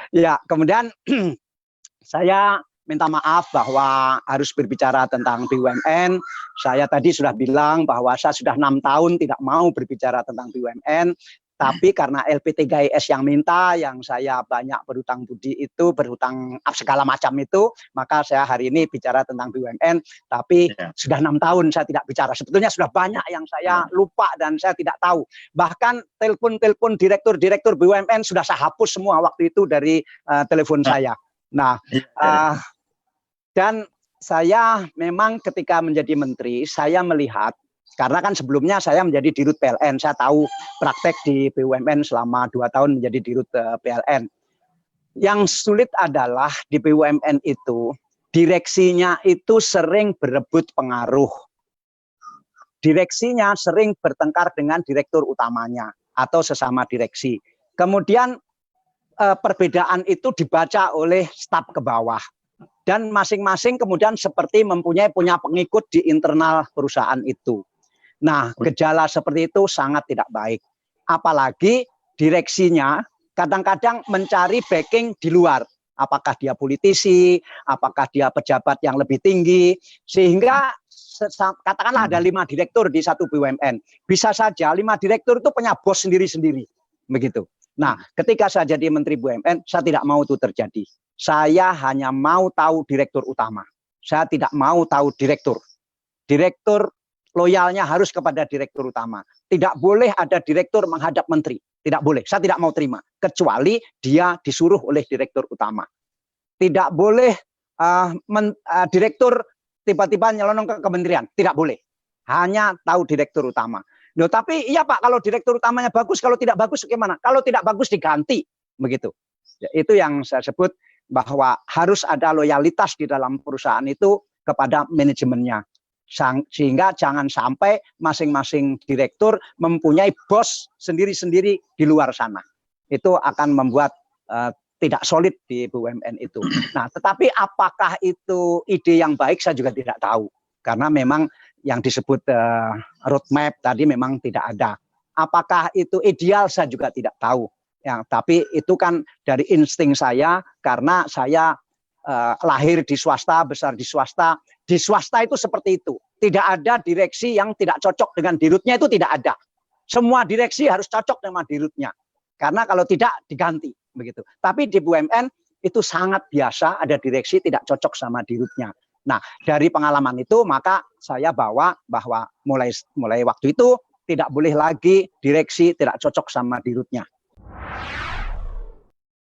Ya, kemudian saya minta maaf bahwa harus berbicara tentang BUMN. Saya tadi sudah bilang bahwa saya sudah 6 tahun tidak mau berbicara tentang BUMN. Tapi karena LP3IS yang minta, yang saya banyak berhutang budi itu, berhutang segala macam itu, maka saya hari ini bicara tentang BUMN. Tapi sudah 6 tahun saya tidak bicara. Sebetulnya sudah banyak yang saya lupa dan saya tidak tahu. Bahkan telepon-telepon direktur-direktur BUMN sudah saya hapus semua waktu itu dari telepon saya. Nah, dan saya memang ketika menjadi menteri, saya melihat, karena kan sebelumnya saya menjadi dirut PLN, saya tahu praktek di BUMN selama 2 tahun menjadi dirut PLN. Yang sulit adalah di BUMN itu, direksinya itu sering berebut pengaruh. Direksinya sering bertengkar dengan direktur utamanya atau sesama direksi. Kemudian perbedaan itu dibaca oleh staf ke bawah. Dan masing-masing kemudian seperti punya pengikut di internal perusahaan itu. Nah, gejala seperti itu sangat tidak baik. Apalagi direksinya kadang-kadang mencari backing di luar. Apakah dia politisi, apakah dia pejabat yang lebih tinggi, sehingga katakanlah ada 5 direktur di satu BUMN. Bisa saja 5 direktur itu punya bos sendiri-sendiri. Begitu. Nah, ketika saya jadi menteri BUMN, saya tidak mau itu terjadi. Saya hanya mau tahu direktur utama. Saya tidak mau tahu direktur. Direktur loyalnya harus kepada direktur utama. Tidak boleh ada direktur menghadap menteri. Tidak boleh. Saya tidak mau terima. Kecuali dia disuruh oleh direktur utama. Tidak boleh direktur tiba-tiba nyelonong ke kementerian. Tidak boleh. Hanya tahu direktur utama. Loh, tapi iya Pak, kalau direktur utamanya bagus, kalau tidak bagus gimana? Kalau tidak bagus diganti. Begitu. Ya, itu yang saya sebut bahwa harus ada loyalitas di dalam perusahaan itu kepada manajemennya. Sehingga jangan sampai masing-masing direktur mempunyai bos sendiri-sendiri di luar sana. Itu akan membuat tidak solid di BUMN itu. Nah, tetapi apakah itu ide yang baik saya juga tidak tahu. Karena memang yang disebut roadmap tadi memang tidak ada. Apakah itu ideal saya juga tidak tahu. Ya, tapi itu kan dari insting saya karena saya lahir di swasta, besar di swasta. Di swasta itu seperti itu. Tidak ada direksi yang tidak cocok dengan dirutnya, itu tidak ada. Semua direksi harus cocok dengan dirutnya. Karena kalau tidak diganti begitu. Tapi di BUMN itu sangat biasa ada direksi tidak cocok sama dirutnya. Nah, dari pengalaman itu maka saya bawa bahwa mulai waktu itu tidak boleh lagi direksi tidak cocok sama dirutnya.